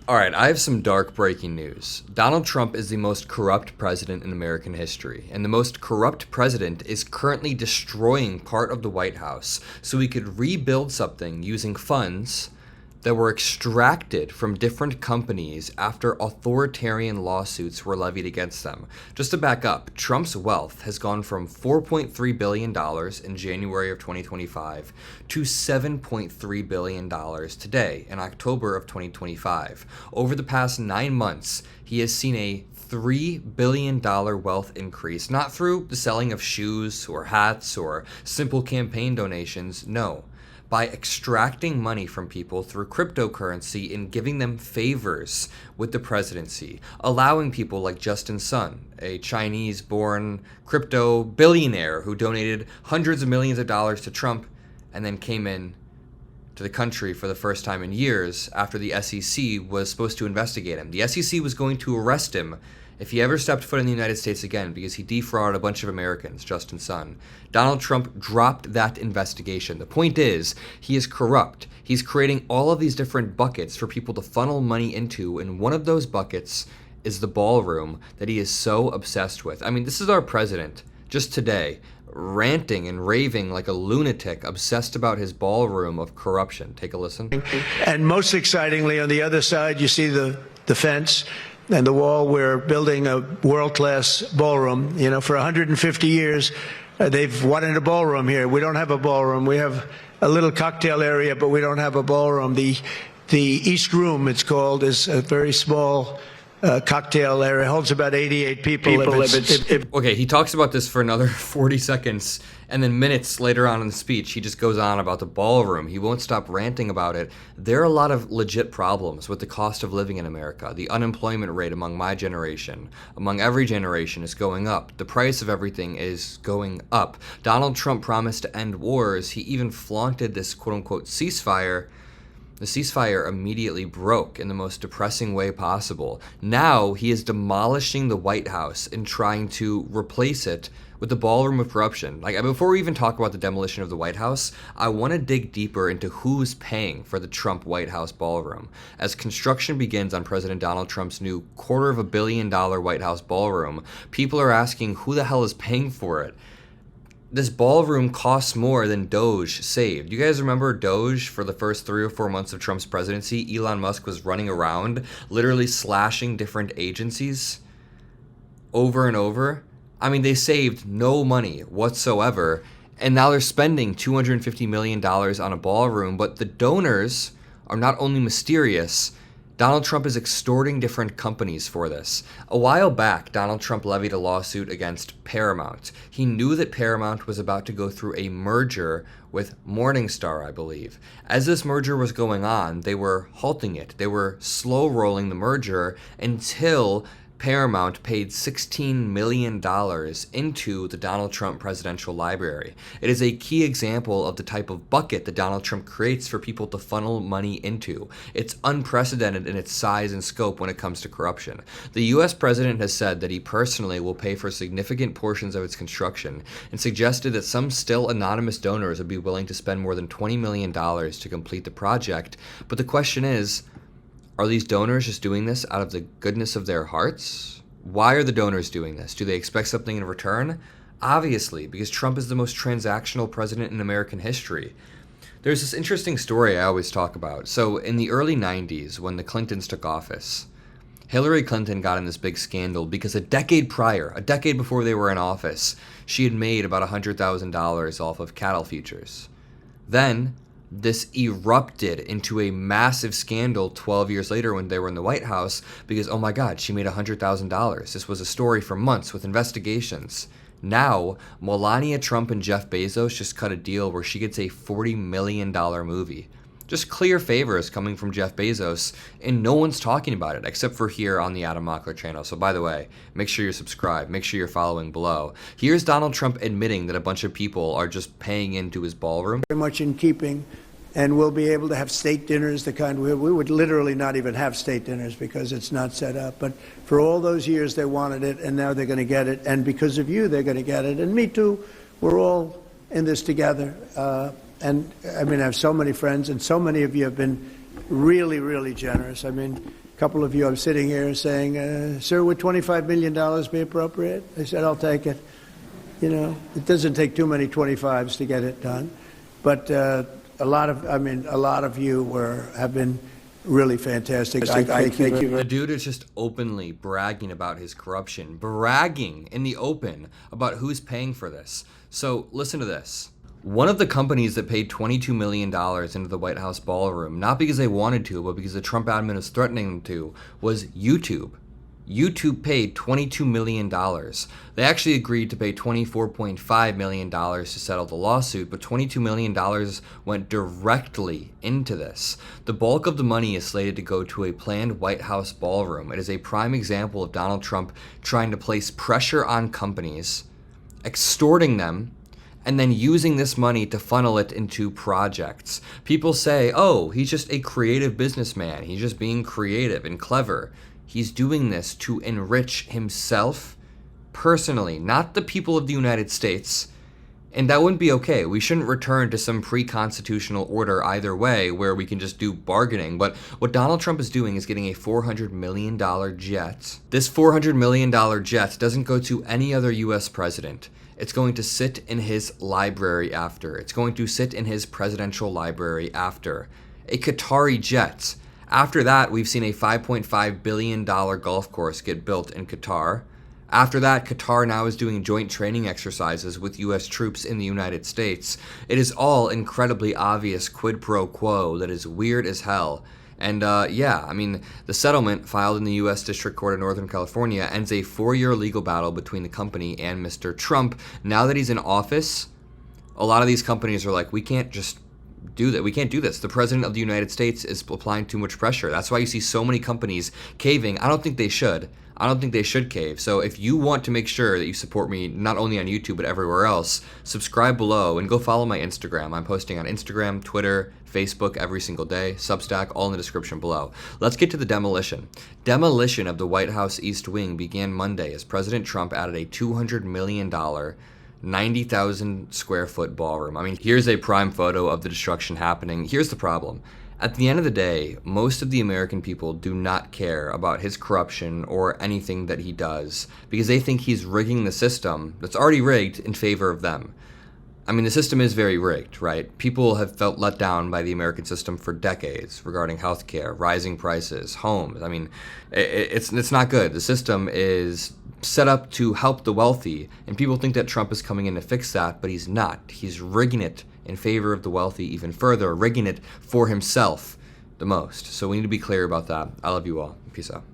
All right, I have some dark breaking news. Donald Trump is the most corrupt president in American history, and the most corrupt president is currently destroying part of the White House so he could rebuild something using funds that were extracted from different companies after authoritarian lawsuits were levied against them. Just to back up, Trump's wealth has gone from $4.3 billion in January of 2025 to $7.3 billion today in October of 2025. Over the past 9 months, he has seen a $3 billion wealth increase, not through the selling of shoes or hats or simple campaign donations, no. By extracting money from people through cryptocurrency and giving them favors with the presidency, allowing people like Justin Sun, a Chinese-born crypto billionaire who donated hundreds of millions of dollars to Trump and then came in to the country for the first time in years after the SEC was supposed to investigate him. The SEC was going to arrest him if he ever stepped foot in the United States again because he defrauded a bunch of Americans, Justin Sun. Donald Trump dropped that investigation. The point is, he is corrupt. He's creating all of these different buckets for people to funnel money into, and one of those buckets is the ballroom that he is so obsessed with. I mean, this is our president, just today, ranting and raving like a lunatic, obsessed about his ballroom of corruption. Take a listen. And most excitingly, on the other side, you see the fence and the wall. We're building a world-class ballroom. You know, for 150 years, they've wanted a ballroom here. We don't have a ballroom. We have a little cocktail area, but we don't have a ballroom. The East Room, it's called, is a very small cocktail area. It holds about 88 people. Okay, he talks about this for another 40 seconds, and then minutes later on in the speech, he just goes on about the ballroom. He won't stop ranting about it. There are a lot of legit problems with the cost of living in America. The unemployment rate among my generation, among every generation, is going up. The price of everything is going up. Donald Trump promised to end wars. He even flaunted this quote-unquote ceasefire. The ceasefire immediately broke in the most depressing way possible. Now he is demolishing the White House and trying to replace it with the ballroom of corruption. Like, before we even talk about the demolition of the White House, I want to dig deeper into who's paying for the Trump White House ballroom. As construction begins on President Donald Trump's new $250 million White House ballroom, people are asking who the hell is paying for it. This ballroom costs more than Doge saved. You guys remember Doge for the first 3 or 4 months of Trump's presidency? Elon Musk was running around, literally slashing different agencies over and over. I mean, they saved no money whatsoever, and now they're spending $250 million on a ballroom, but the donors are not only mysterious, Donald Trump is extorting different companies for this. A while back, Donald Trump levied a lawsuit against Paramount. He knew that Paramount was about to go through a merger with Morningstar, I believe. As this merger was going on, they were halting it. They were slow rolling the merger until Paramount paid $16 million into the Donald Trump Presidential Library. It is a key example of the type of bucket that Donald Trump creates for people to funnel money into. It's unprecedented in its size and scope when it comes to corruption. The U.S. president has said that he personally will pay for significant portions of its construction and suggested that some still anonymous donors would be willing to spend more than $20 million to complete the project. But the question is, are these donors just doing this out of the goodness of their hearts? Why are the donors doing this? Do they expect something in return? Obviously, because Trump is the most transactional president in American history. There's this interesting story I always talk about. So in the early 90s, when the Clintons took office, Hillary Clinton got in this big scandal because a decade prior, a decade before they were in office, she had made about $100,000 off of cattle futures. Then this erupted into a massive scandal 12 years later when they were in the White House because, oh my God, she made $100,000. This was a story for months with investigations. Now, Melania Trump and Jeff Bezos just cut a deal where she gets a $40 million movie. Just clear favors coming from Jeff Bezos, and no one's talking about it except for here on the Adam Mockler channel. So by the way, make sure you're subscribed, make sure you're following below. Here's Donald Trump admitting that a bunch of people are just paying into his ballroom. Very much in keeping, and we'll be able to have state dinners, the kind we would literally not even have state dinners because it's not set up. But for all those years they wanted it, and now they're going to get it, and because of you they're going to get it, and me too. We're all in this together. And I mean, I have so many friends, and so many of you have been really, really generous. I mean, A couple of you, I'm sitting here saying, sir, would $25 million be appropriate? I said, I'll take it. You know, it doesn't take too many 25s to get it done. But a lot of you have been really fantastic. I thank you. The dude is just openly bragging about his corruption, bragging in the open about who's paying for this. So listen to this. One of the companies that paid $22 million into the White House ballroom, not because they wanted to, but because the Trump admin was threatening them to, was YouTube. YouTube paid $22 million. They actually agreed to pay $24.5 million to settle the lawsuit, but $22 million went directly into this. The bulk of the money is slated to go to a planned White House ballroom. It is a prime example of Donald Trump trying to place pressure on companies, extorting them, and then using this money to funnel it into projects. People say, oh, he's just a creative businessman. He's just being creative and clever. He's doing this to enrich himself personally, not the people of the United States. And that wouldn't be okay. We shouldn't return to some pre-constitutional order either way where we can just do bargaining. But what Donald Trump is doing is getting a $400 million jet. This $400 million jet doesn't go to any other U.S. president. It's going to sit in his library after. It's going to sit in his presidential library after. A Qatari jet. After that, we've seen a $5.5 billion golf course get built in Qatar. After that, Qatar now is doing joint training exercises with U.S. troops in the United States. It is all incredibly obvious quid pro quo that is weird as hell. And the settlement filed in the U.S. District Court of Northern California ends a 4-year legal battle between the company and Mr. Trump. Now that he's in office, a lot of these companies are like, we can't just do that. We can't do this. The president of the United States is applying too much pressure. That's why you see so many companies caving. I don't think they should. I don't think they should cave. So if you want to make sure that you support me, not only on YouTube, but everywhere else, subscribe below and go follow my Instagram. I'm posting on Instagram, Twitter, Facebook every single day, Substack, all in the description below. Let's get to the demolition. Demolition of the White House East Wing began Monday as President Trump added a $200 million 90,000 square foot ballroom. I mean, here's a prime photo of the destruction happening. Here's the problem. At the end of the day, most of the American people do not care about his corruption or anything that he does because they think he's rigging the system that's already rigged in favor of them. I mean, the system is very rigged, right? People have felt let down by the American system for decades regarding healthcare, rising prices, homes. I mean, it's not good. The system is set up to help the wealthy, and people think that Trump is coming in to fix that, but he's not. He's rigging it in favor of the wealthy even further, rigging it for himself the most. So we need to be clear about that. I love you all. Peace out.